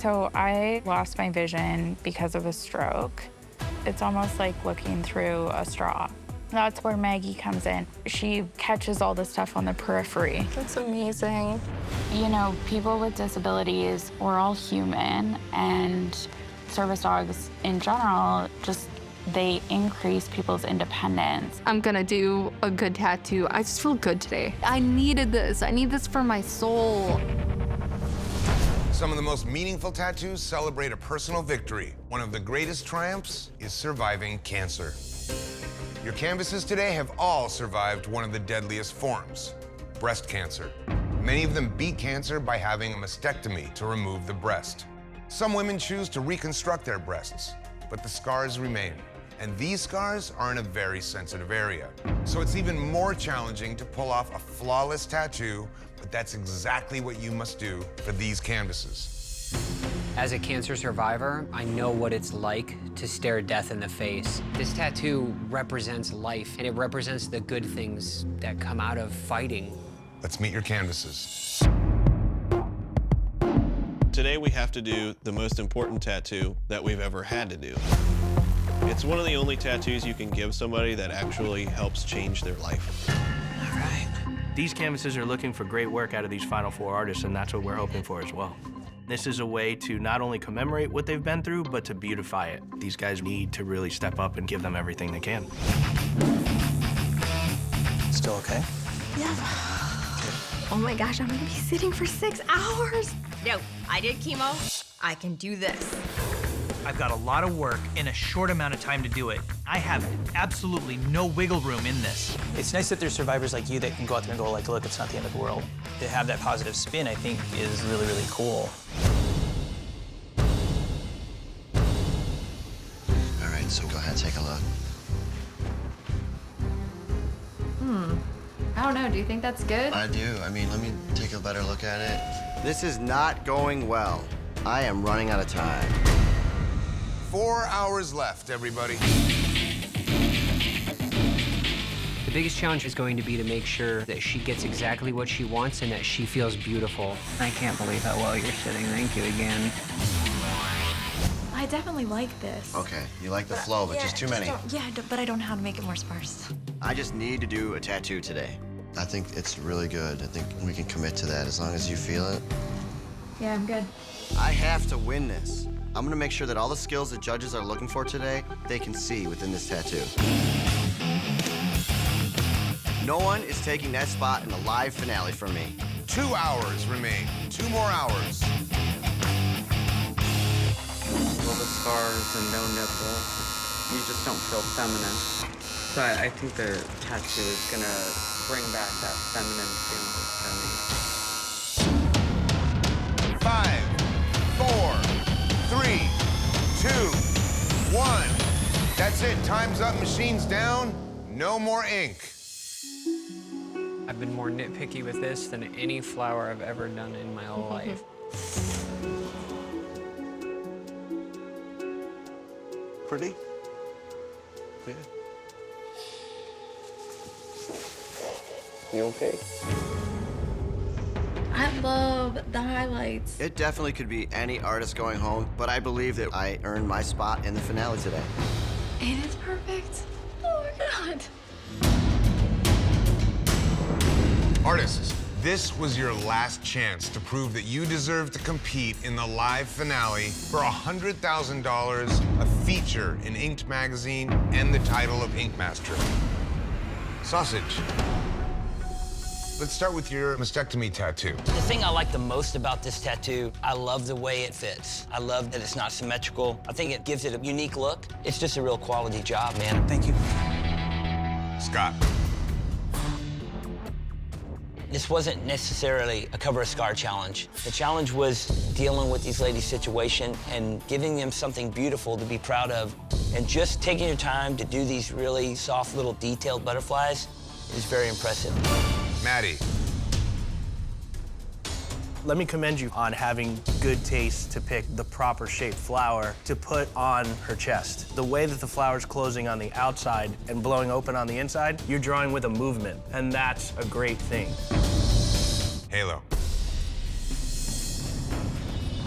So I lost my vision because of a stroke. It's almost like looking through a straw. That's where Maggie comes in. She catches all the stuff on the periphery. That's amazing. You know, people with disabilities, we're all human, and service dogs in general, they increase people's independence. I'm gonna do a good tattoo. I just feel good today. I needed this. I need this for my soul. Some of the most meaningful tattoos celebrate a personal victory. One of the greatest triumphs is surviving cancer. Your canvases today have all survived one of the deadliest forms, breast cancer. Many of them beat cancer by having a mastectomy to remove the breast. Some women choose to reconstruct their breasts, but the scars remain. And these scars are in a very sensitive area. So it's even more challenging to pull off a flawless tattoo, but that's exactly what you must do for these canvases. As a cancer survivor, I know what it's like to stare death in the face. This tattoo represents life, and it represents the good things that come out of fighting. Let's meet your canvases. Today we have to do the most important tattoo that we've ever had to do. It's one of the only tattoos you can give somebody that actually helps change their life. All right. These canvases are looking for great work out of these final 4 artists, and that's what we're hoping for as well. This is a way to not only commemorate what they've been through, but to beautify it. These guys need to really step up and give them everything they can. Still okay? Yeah. Oh my gosh, I'm gonna be sitting for 6 hours. No, I did chemo. I can do this. I've got a lot of work in a short amount of time to do it. I have absolutely no wiggle room in this. It's nice that there's survivors like you that can go out there and go like, look, it's not the end of the world. To have that positive spin, I think, is really, really cool. All right, so go ahead and take a look. I don't know, do you think that's good? I do. I mean, let me take a better look at it. This is not going well. I am running out of time. 4 hours left, everybody. The biggest challenge is going to be to make sure that she gets exactly what she wants and that she feels beautiful. I can't believe how well you're sitting. Thank you again. I definitely like this. Okay, you like the flow, but just too many. But I don't know how to make it more sparse. I just need to do a tattoo today. I think it's really good. I think we can commit to that as long as you feel it. Yeah, I'm good. I have to win this. I'm gonna make sure that all the skills the judges are looking for today, they can see within this tattoo. No one is taking that spot in the live finale from me. 2 hours remain. 2 more hours. All the scars and no nipple. You just don't feel feminine. So I think the tattoo is gonna bring back that feminine feeling for me. 5, 4, 3, 2, 1. That's it. Time's up. Machine's down. No more ink. I've been more nitpicky with this than any flower I've ever done in my whole life. Pretty? Yeah. You okay? I love the highlights. It definitely could be any artist going home, but I believe that I earned my spot in the finale today. It is perfect. Oh my God. Artists, this was your last chance to prove that you deserve to compete in the live finale for $100,000, a feature in Inked magazine, and the title of Ink Master. Sausage. Let's start with your mastectomy tattoo. The thing I like the most about this tattoo, I love the way it fits. I love that it's not symmetrical. I think it gives it a unique look. It's just a real quality job, man. Thank you. Scott. This wasn't necessarily a cover a scar challenge. The challenge was dealing with these ladies' situation and giving them something beautiful to be proud of. And just taking your time to do these really soft little detailed butterflies is very impressive. Maddie. Let me commend you on having good taste to pick the proper shaped flower to put on her chest. The way that the flower's closing on the outside and blowing open on the inside, you're drawing with a movement, and that's a great thing. Halo.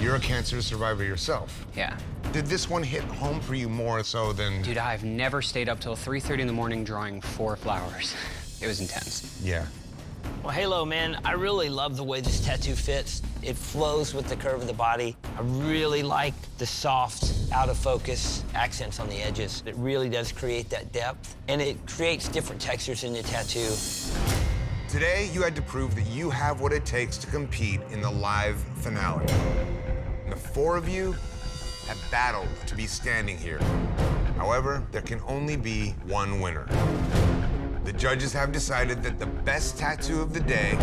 You're a cancer survivor yourself. Yeah. Did this one hit home for you more so than... Dude, I've never stayed up till 3:30 in the morning drawing 4 flowers. It was intense. Yeah. Well, Halo, man, I really love the way this tattoo fits. It flows with the curve of the body. I really like the soft, out of focus accents on the edges. It really does create that depth, and it creates different textures in the tattoo. Today, you had to prove that you have what it takes to compete in the live finale. The 4 of you have battled to be standing here. However, there can only be one winner. The judges have decided that the best tattoo of the day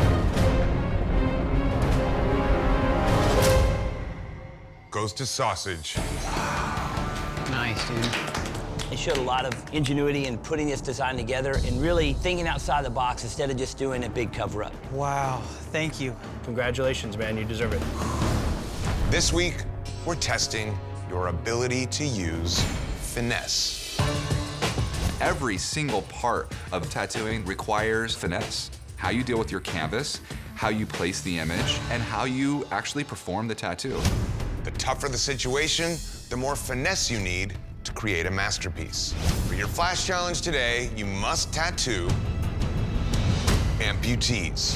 goes to Sausage. Nice, dude. It showed a lot of ingenuity in putting this design together and really thinking outside the box instead of just doing a big cover-up. Wow, thank you. Congratulations, man, you deserve it. This week, we're testing your ability to use finesse. Every single part of tattooing requires finesse. How you deal with your canvas, how you place the image, and how you actually perform the tattoo. The tougher the situation, the more finesse you need to create a masterpiece. For your flash challenge today, you must tattoo amputees.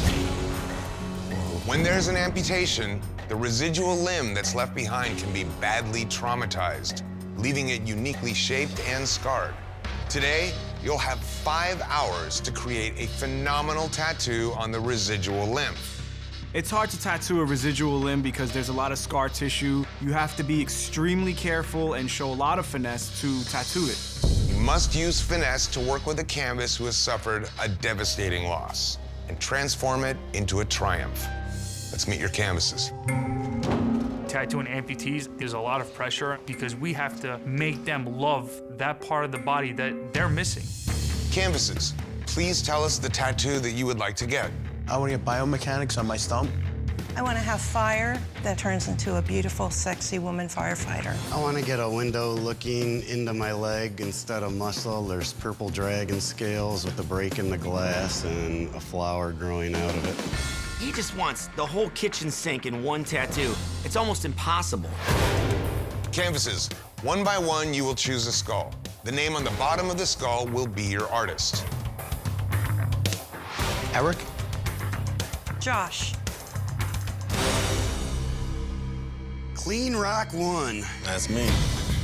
When there's an amputation, the residual limb that's left behind can be badly traumatized, leaving it uniquely shaped and scarred. Today, you'll have 5 hours to create a phenomenal tattoo on the residual limb. It's hard to tattoo a residual limb because there's a lot of scar tissue. You have to be extremely careful and show a lot of finesse to tattoo it. You must use finesse to work with a canvas who has suffered a devastating loss and transform it into a triumph. Let's meet your canvases. Tattooing amputees is a lot of pressure because we have to make them love that part of the body that they're missing. Canvases, please tell us the tattoo that you would like to get. I want to get biomechanics on my stump. I want to have fire that turns into a beautiful, sexy woman firefighter. I want to get a window looking into my leg instead of muscle. There's purple dragon scales with a break in the glass and a flower growing out of it. He just wants the whole kitchen sink in one tattoo. It's almost impossible. Canvases, one by one, you will choose a skull. The name on the bottom of the skull will be your artist. Eric? Josh. Clean Rock 1. That's me.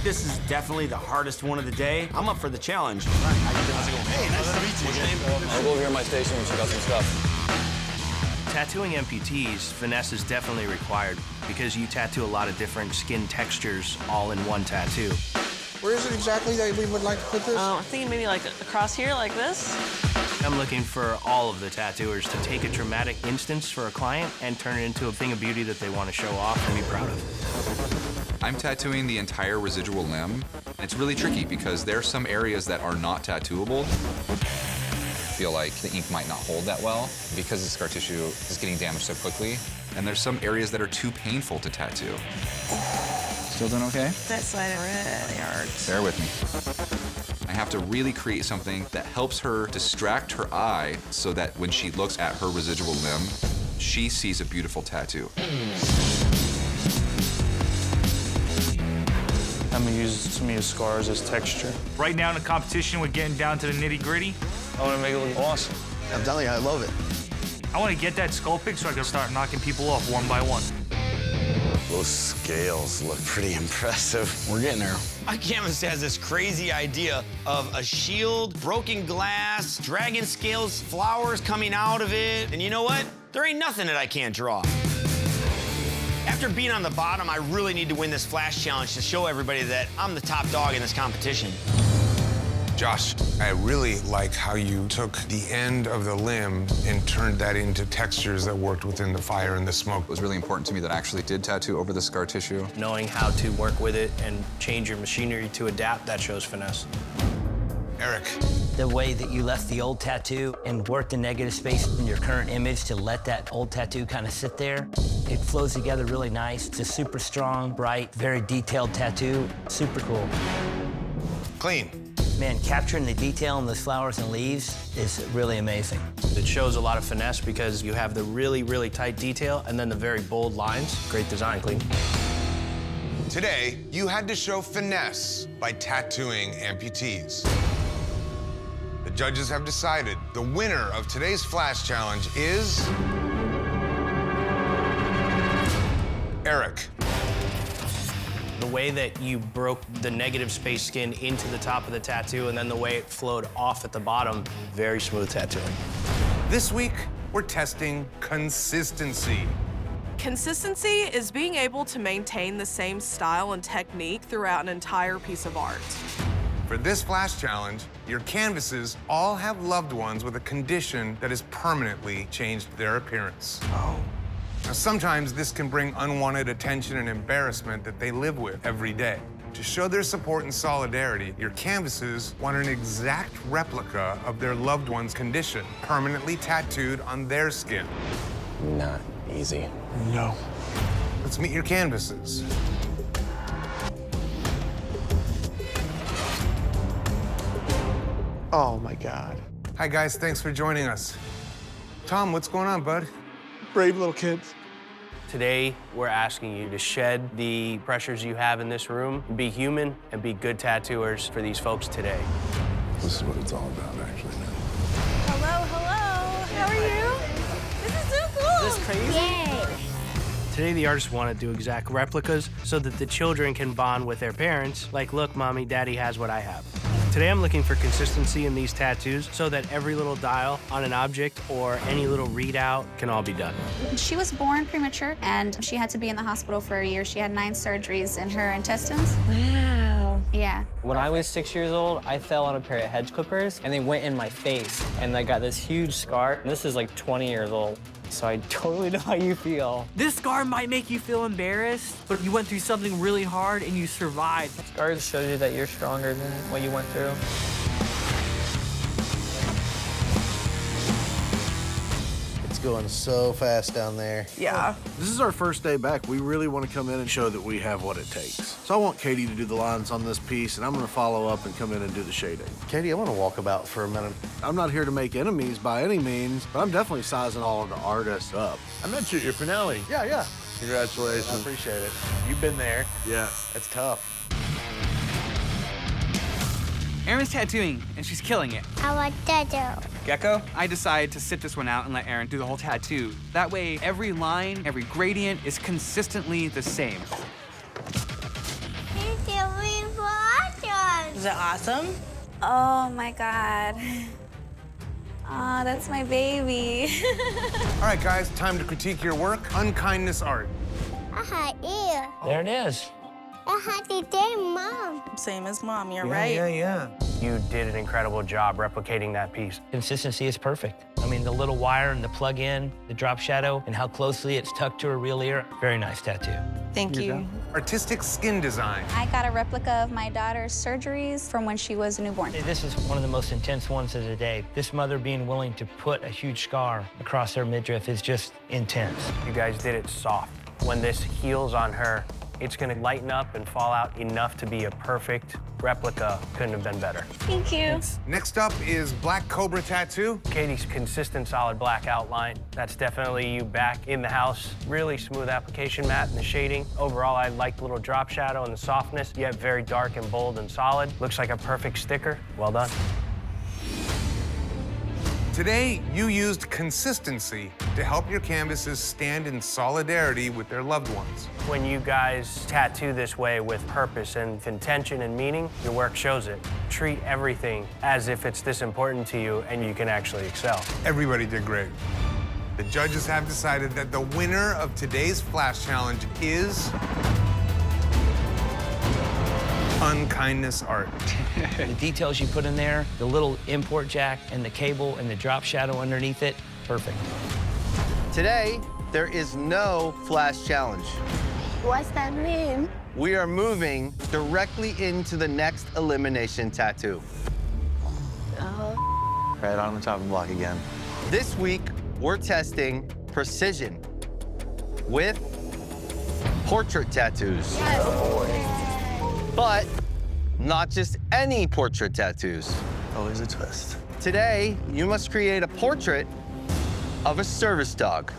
This is definitely the hardest one of the day. I'm up for the challenge. How's it going? Hey, nice to meet you. What's your name? I'll go over here at my station and check out some stuff. Tattooing amputees, finesse is definitely required because you tattoo a lot of different skin textures all in one tattoo. Where is it exactly that we would like to put this? I'm thinking maybe like across here, like this. I'm looking for all of the tattooers to take a traumatic instance for a client and turn it into a thing of beauty that they want to show off and be proud of. I'm tattooing the entire residual limb, and it's really tricky because there are some areas that are not tattooable. I feel like the ink might not hold that well because the scar tissue is getting damaged so quickly. And there's some areas that are too painful to tattoo. Still doing okay? That side really hurts. Bear with me. I have to really create something that helps her distract her eye so that when she looks at her residual limb, she sees a beautiful tattoo. I'm gonna use some of your scars as texture. Right now in the competition, we're getting down to the nitty-gritty. I want to make it look awesome. I'm telling you, I love it. I want to get that skull pick so I can start knocking people off one by one. Those scales look pretty impressive. We're getting there. My canvas has this crazy idea of a shield, broken glass, dragon scales, flowers coming out of it. And you know what? There ain't nothing that I can't draw. After being on the bottom, I really need to win this flash challenge to show everybody that I'm the top dog in this competition. Josh, I really like how you took the end of the limb and turned that into textures that worked within the fire and the smoke. It was really important to me that I actually did tattoo over the scar tissue. Knowing how to work with it and change your machinery to adapt, that shows finesse. Eric. The way that you left the old tattoo and worked the negative space in your current image to let that old tattoo kind of sit there, it flows together really nice. It's a super strong, bright, very detailed tattoo. Super cool. Clean. Man, capturing the detail in those flowers and leaves is really amazing. It shows a lot of finesse because you have the really, really tight detail and then the very bold lines. Great design, Clean. Today, you had to show finesse by tattooing amputees. The judges have decided the winner of today's Flash Challenge is Eric. The way that you broke the negative space skin into the top of the tattoo and then the way it flowed off at the bottom, very smooth tattooing. This week, we're testing consistency. Consistency is being able to maintain the same style and technique throughout an entire piece of art. For this Flash Challenge, your canvases all have loved ones with a condition that has permanently changed their appearance. Now, sometimes this can bring unwanted attention and embarrassment that they live with every day. To show their support and solidarity, your canvases want an exact replica of their loved one's condition, permanently tattooed on their skin. Not easy. No. Let's meet your canvases. Oh my God. Hi, guys, thanks for joining us. Tom, what's going on, bud? Brave little kids. Today, we're asking you to shed the pressures you have in this room, be human, and be good tattooers for these folks today. This is what it's all about, actually. Hello, hello. How are you? This is so cool. Is this crazy? Yay. Today, the artists want to do exact replicas so that the children can bond with their parents, like, look, Mommy, Daddy has what I have. Today, I'm looking for consistency in these tattoos so that every little dial on an object or any little readout can all be done. She was born premature, and she had to be in the hospital for a year. She had 9 surgeries in her intestines. Wow. Yeah. When I was 6 years old, I fell on a pair of hedge clippers, and they went in my face, and I got this huge scar. This is like 20 years old. So I totally know how you feel. This scar might make you feel embarrassed, but you went through something really hard and you survived. Scars show you that you're stronger than what you went through. It's going so fast down there. Yeah. This is our first day back. We really want to come in and show that we have what it takes. So I want Katie to do the lines on this piece, and I'm going to follow up and come in and do the shading. Katie, I want to walk about for a minute. I'm not here to make enemies by any means, but I'm definitely sizing all of the artists up. I met you at your finale. Yeah. Congratulations. I appreciate it. You've been there. Yeah. That's tough. Erin's tattooing, and she's killing it. I want tattoo. Gecko, I decided to sit this one out and let Erin do the whole tattoo. That way, every line, every gradient is consistently the same. Is it awesome? Oh my God. Oh, that's my baby. All right, guys, time to critique your work. Unkindness art. There it is. Mom. Same as Mom, you're right. Yeah. You did an incredible job replicating that piece. Consistency is perfect. I mean, the little wire and the plug-in, the drop shadow, and how closely it's tucked to her real ear. Very nice tattoo. Thank you. Artistic skin design. I got a replica of my daughter's surgeries from when she was a newborn. This is one of the most intense ones of the day. This mother being willing to put a huge scar across her midriff is just intense. You guys did it soft. When this heals on her, it's gonna lighten up and fall out enough to be a perfect replica. Couldn't have been better. Thank you. Next up is Black Cobra Tattoo. Katie's consistent solid black outline. That's definitely you back in the house. Really smooth application matte and the shading. Overall, I like the little drop shadow and the softness, yet very dark and bold and solid. Looks like a perfect sticker. Well done. Today, you used consistency to help your canvases stand in solidarity with their loved ones. When you guys tattoo this way with purpose and intention and meaning, your work shows it. Treat everything as if it's this important to you and you can actually excel. Everybody did great. The judges have decided that the winner of today's Flash Challenge is Unkindness art. The details you put in there, the little import jack and the cable and the drop shadow underneath it, perfect. Today, there is no Flash Challenge. What's that mean? We are moving directly into the next elimination tattoo. Right on the chopping block again. This week, we're testing precision with portrait tattoos. But not just any portrait tattoos. Always a twist. Today, you must create a portrait of a service dog.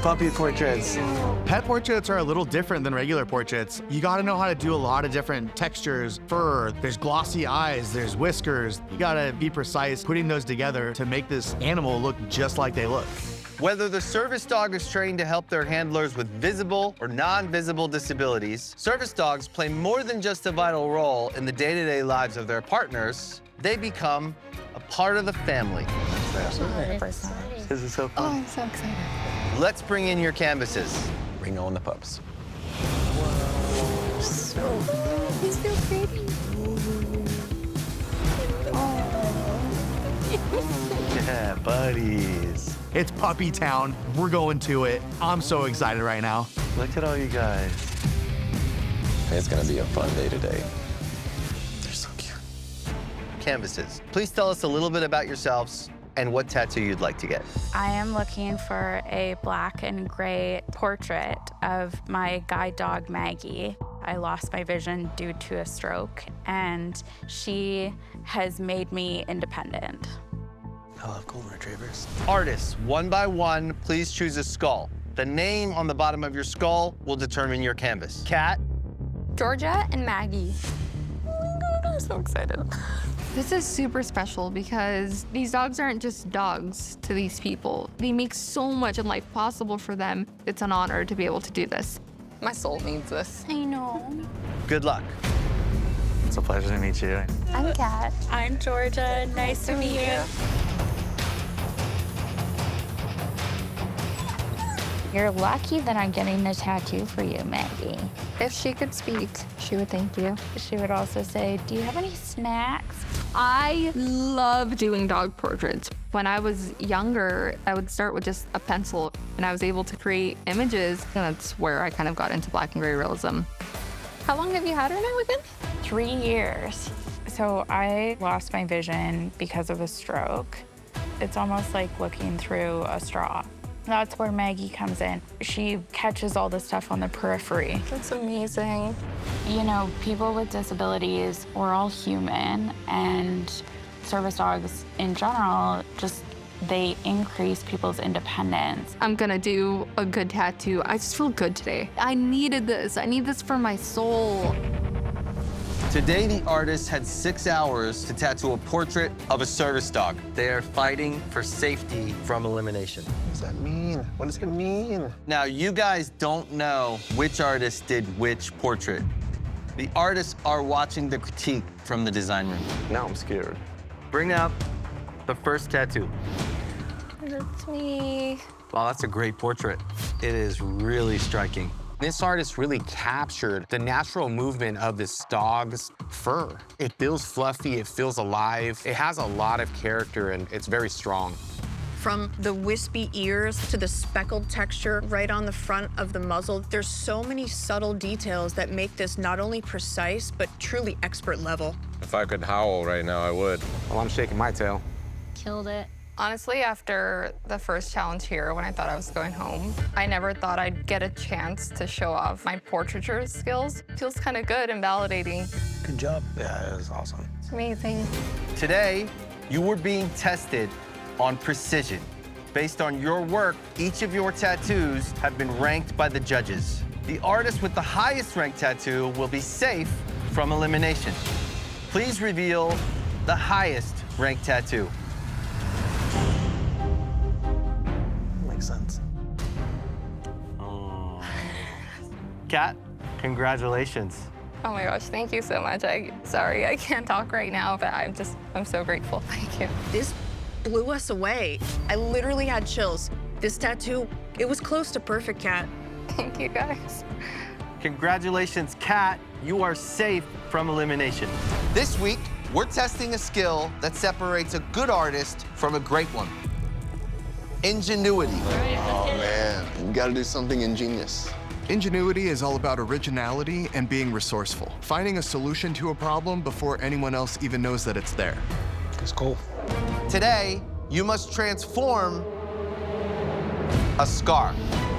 Puppy portraits. Pet portraits are a little different than regular portraits. You gotta know how to do a lot of different textures, fur, there's glossy eyes, there's whiskers. You gotta be precise putting those together to make this animal look just like they look. Whether the service dog is trained to help their handlers with visible or non-visible disabilities, service dogs play more than just a vital role in the day-to-day lives of their partners. They become a part of the family. This is so fun. Oh, I'm so excited. Let's bring in your canvases. Bring on the pups. He's so pretty. Yeah, buddies. It's puppy town. We're going to it. I'm so excited right now. Look at all you guys. It's gonna be a fun day today. They're so cute. Canvases. Please tell us a little bit about yourselves and what tattoo you'd like to get. I am looking for a black and gray portrait of my guide dog, Maggie. I lost my vision due to a stroke, and she has made me independent. I love golden retrievers. Artists, one by one, please choose a skull. The name on the bottom of your skull will determine your canvas. Kat? Georgia and Maggie. Oh my God, I'm so excited. This is super special because these dogs aren't just dogs to these people. They make so much in life possible for them. It's an honor to be able to do this. My soul needs this. I know. Good luck. It's a pleasure to meet you. I'm Kat. I'm Georgia. Nice to meet you. You're lucky that I'm getting a tattoo for you, Maggie. If she could speak, she would thank you. She would also say, do you have any snacks? I love doing dog portraits. When I was younger, I would start with just a pencil, and I was able to create images, and that's where I kind of got into black and gray realism. How long have you had her now again? 3 years. So I lost my vision because of a stroke. It's almost like looking through a straw. That's where Maggie comes in. She catches all the stuff on the periphery. That's amazing. You know, people with disabilities, we're all human, and service dogs in general, just they increase people's independence. I'm gonna do a good tattoo. I just feel good today. I needed this. I need this for my soul. Today, the artist had 6 hours to tattoo a portrait of a service dog. They are fighting for safety from elimination. What does that mean? What does it mean? Now, you guys don't know which artist did which portrait. The artists are watching the critique from the design room. Now I'm scared. Bring up the first tattoo. That's me. Wow, that's a great portrait. It is really striking. This artist really captured the natural movement of this dog's fur. It feels fluffy, it feels alive. It has a lot of character and it's very strong. From the wispy ears to the speckled texture right on the front of the muzzle, there's so many subtle details that make this not only precise, but truly expert level. If I could howl right now, I would. Well, I'm shaking my tail. Killed it. Honestly, after the first challenge here, when I thought I was going home, I never thought I'd get a chance to show off my portraiture skills. It feels kind of good and validating. Good job. Yeah, it was awesome. It's amazing. Today, you were being tested on precision. Based on your work, each of your tattoos have been ranked by the judges. The artist with the highest ranked tattoo will be safe from elimination. Please reveal the highest ranked tattoo. Makes sense. Kat, congratulations. Oh my gosh, thank you so much. Sorry, I can't talk right now, but I'm so grateful. Thank you. This blew us away. I literally had chills. This tattoo, it was close to perfect, Kat. Thank you, guys. Congratulations, Kat. You are safe from elimination. This week, we're testing a skill that separates a good artist from a great one. Ingenuity. Oh, man. You gotta do something ingenious. Ingenuity is all about originality and being resourceful. Finding a solution to a problem before anyone else even knows that it's there. That's cool. Today, you must transform a scar.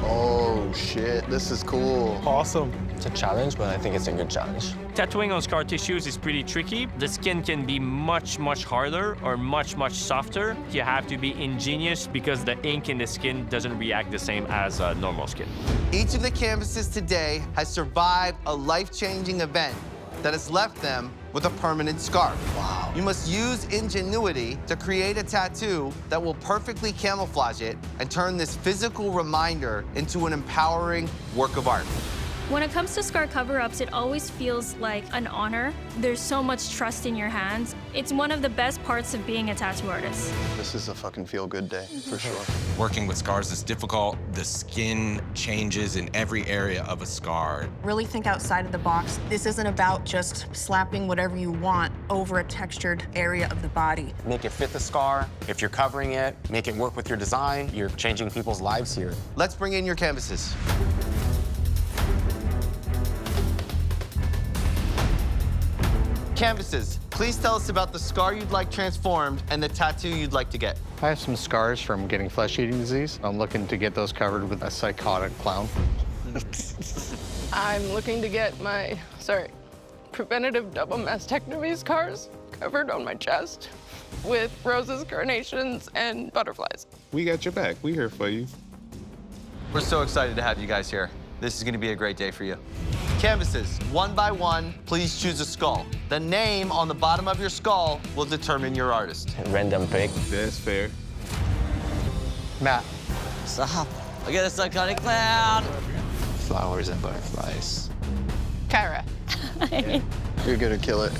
Oh, shit. This is cool. Awesome. It's a challenge, but I think it's a good challenge. Tattooing on scar tissues is pretty tricky. The skin can be much, much harder or much, much softer. You have to be ingenious because the ink in the skin doesn't react the same as normal skin. Each of the canvases today has survived a life-changing event that has left them with a permanent scar. Wow. You must use ingenuity to create a tattoo that will perfectly camouflage it and turn this physical reminder into an empowering work of art. When it comes to scar cover-ups, it always feels like an honor. There's so much trust in your hands. It's one of the best parts of being a tattoo artist. This is a fucking feel-good day, for sure. Working with scars is difficult. The skin changes in every area of a scar. Really think outside of the box. This isn't about just slapping whatever you want over a textured area of the body. Make it fit the scar. If you're covering it, make it work with your design. You're changing people's lives here. Let's bring in your canvases. Canvases, please tell us about the scar you'd like transformed and the tattoo you'd like to get. I have some scars from getting flesh-eating disease. I'm looking to get those covered with a psychotic clown. I'm looking to get my, preventative double mastectomy scars covered on my chest with roses, carnations, and butterflies. We got your back. We here for you. We're so excited to have you guys here. This is gonna be a great day for you. Canvases, one by one, please choose a skull. The name on the bottom of your skull will determine your artist. Random pick. That's fair. Matt. Stop. Look at the psychotic clown. Flowers and butterflies. Kyra. You're gonna kill it.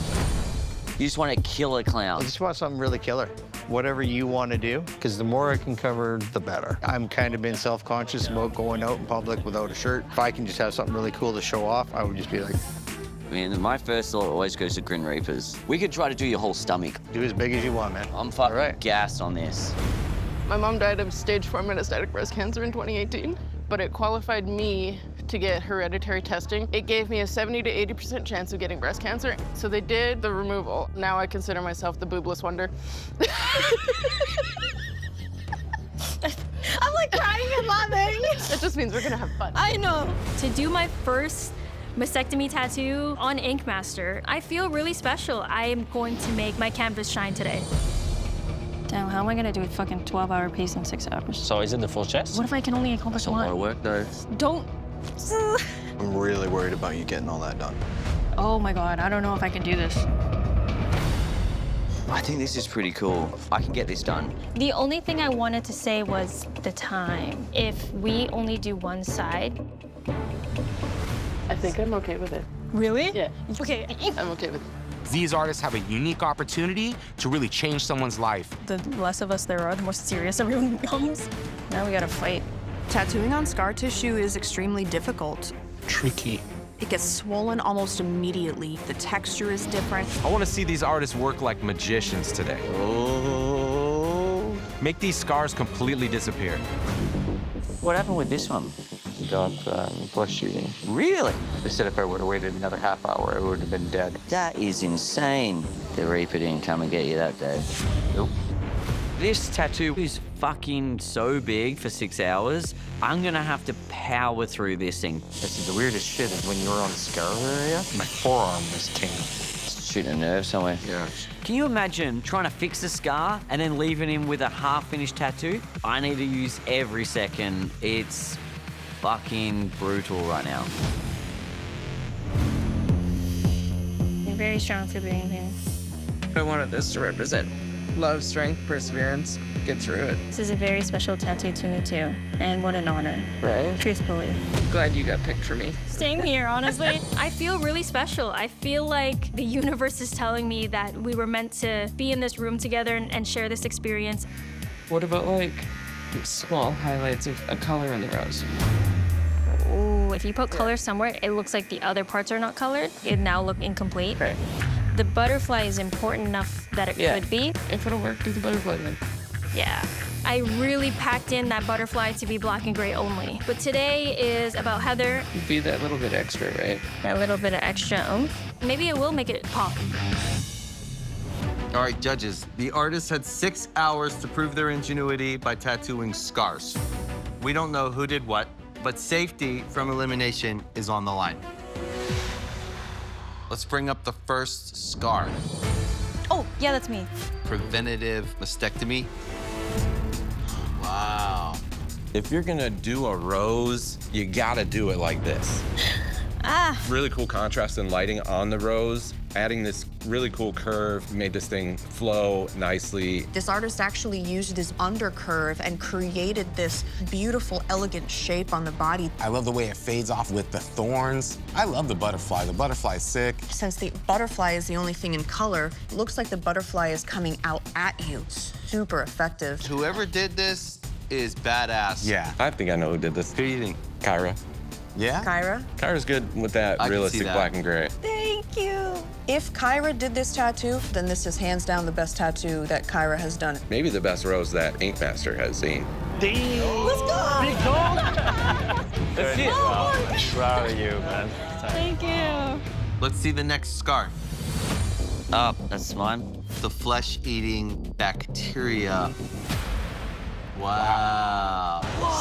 You just want to kill a clown. I just want something really killer. Whatever you want to do, because the more I can cover, the better. I'm kind of been self-conscious about going out in public without a shirt. If I can just have something really cool to show off, I would just be like... I mean, my first thought always goes to Grin Reapers. We could try to do your whole stomach. Do as big as you want, man. I'm fucking gassed on this. My mom died of stage 4 metastatic breast cancer in 2018, but it qualified me to get hereditary testing. It gave me a 70 to 80% chance of getting breast cancer. So they did the removal. Now I consider myself the boobless wonder. I'm like crying and laughing. It just means we're gonna have fun. I know. To do my first mastectomy tattoo on Ink Master, I feel really special. I am going to make my canvas shine today. Damn, how am I gonna do a fucking 12-hour piece in 6 hours? So is it the full chest? What if I can only accomplish one? A lot of work, though. Don't. I'm really worried about you getting all that done. Oh my God, I don't know if I can do this. I think this is pretty cool. I can get this done. The only thing I wanted to say was the time. If we only do one side. I think I'm okay with it. Really? Yeah. Okay. I'm okay with it. These artists have a unique opportunity to really change someone's life. The less of us there are, the more serious everyone becomes. Now we gotta fight. Tattooing on scar tissue is extremely difficult. Tricky. It gets swollen almost immediately. The texture is different. I want to see these artists work like magicians today. Oh. Make these scars completely disappear. What happened with this one? Got flesh shooting. Really? They said if I would have waited another half hour, I would have been dead. That is insane. The Reaper didn't come and get you that day. Nope. This tattoo is fucking so big for 6 hours. I'm gonna have to power through this thing. This is the weirdest shit is when you were on the scar area, my forearm was tingling. It's shooting a nerve somewhere. Yeah. Can you imagine trying to fix a scar and then leaving him with a half-finished tattoo? I need to use every second. It's fucking brutal right now. You're very strong for being here. I wanted this to represent love, strength, perseverance, get through it. This is a very special tattoo to me too, and what an honor. Right? Truthfully. Glad you got picked for me. Same here, honestly. I feel really special. I feel like the universe is telling me that we were meant to be in this room together and share this experience. What about like small highlights of a color in the rose? Ooh, if you put color somewhere, it looks like the other parts are not colored. It now look incomplete. Right. The butterfly is important enough that it could be. If it'll work, do the butterfly then. Yeah. I really packed in that butterfly to be black and gray only. But today is about Heather. Be that little bit extra, right? A little bit of extra oomph. Maybe it will make it pop. All right, judges. The artists had 6 hours to prove their ingenuity by tattooing scars. We don't know who did what, but safety from elimination is on the line. Let's bring up the first scar. Oh, yeah, that's me. Preventative mastectomy. Wow. If you're gonna do a rose, you gotta do it like this. Really cool contrast and lighting on the rose. Adding this really cool curve made this thing flow nicely. This artist actually used this undercurve and created this beautiful, elegant shape on the body. I love the way it fades off with the thorns. I love the butterfly. The butterfly's sick. Since the butterfly is the only thing in color, it looks like the butterfly is coming out at you. Super effective. Whoever did this is badass. Yeah. I think I know who did this. Who do you think? Kyra. Yeah? Kyra? Kyra's good with that I can see realistic that. black and gray. Thank you. If Kyra did this tattoo, then this is hands down the best tattoo that Kyra has done. Maybe the best rose that Ink Master has seen. Let's go! Big dog. That's it. Wow. Proud of you, man. Thank you. Let's see the next scar. Oh, that's mine. The flesh-eating bacteria. Wow.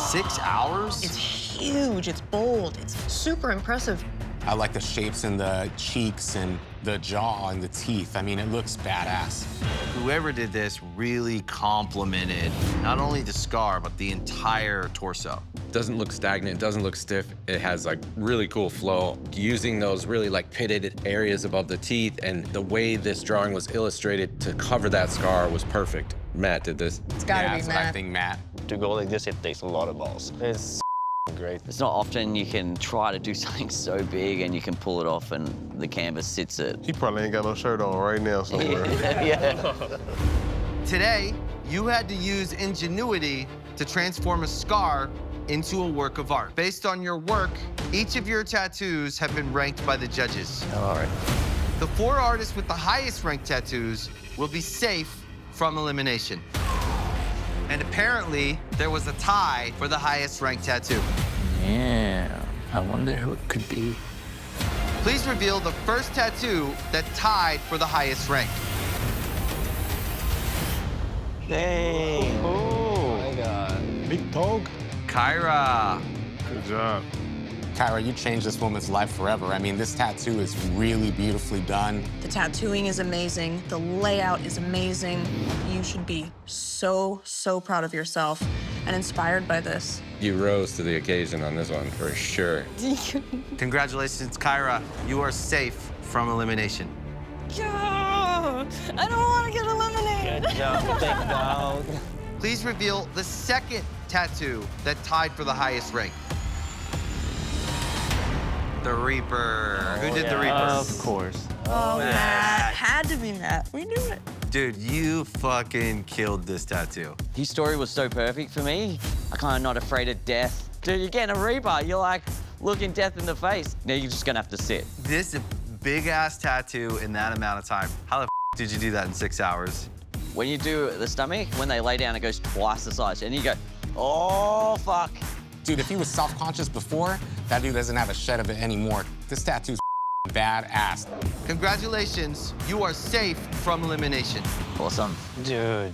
6 hours? It's huge, it's bold, it's super impressive. I like the shapes in the cheeks and the jaw and the teeth. I mean, it looks badass. Whoever did this really complimented not only the scar, but the entire torso. Doesn't look stagnant, doesn't look stiff. It has like really cool flow. Using those really like pitted areas above the teeth and the way this drawing was illustrated to cover that scar was perfect. Matt did this. It's gotta be that's Matt. what I think, Matt. To go like this, it takes a lot of balls. It's great. It's not often you can try to do something so big and you can pull it off and the canvas sits it. He probably ain't got no shirt on right now somewhere. Yeah. Today, you had to use ingenuity to transform a scar into a work of art. Based on your work, each of your tattoos have been ranked by the judges. All right. The 4 artists with the highest ranked tattoos will be safe from elimination. And apparently, there was a tie for the highest ranked tattoo. Yeah, I wonder who it could be. Please reveal the first tattoo that tied for the highest rank. Dang. Oh my God. Big dog. Kyra. Good job. Kyra, you changed this woman's life forever. I mean, this tattoo is really beautifully done. The tattooing is amazing. The layout is amazing. You should be so, so proud of yourself and inspired by this. You rose to the occasion on this one for sure. Congratulations, Kyra. You are safe from elimination. Yeah, I don't want to get eliminated. Good job, big dog. Please reveal the second tattoo that tied for the highest rank. The Reaper. Who did the Reaper? Of course. Oh, Matt. Had to be Matt. We knew it. Dude, you fucking killed this tattoo. His story was so perfect for me. I kind of not afraid of death. Dude, you're getting a Reaper. You're like looking death in the face. Now you're just gonna have to sit. This big-ass tattoo in that amount of time. How the did you do that in 6 hours? When you do the stomach, when they lay down, it goes twice the size. And you go, oh, fuck. Dude, if he was self-conscious before, that dude doesn't have a shed of it anymore. This tattoo's badass. Congratulations, you are safe from elimination. Awesome. Dude.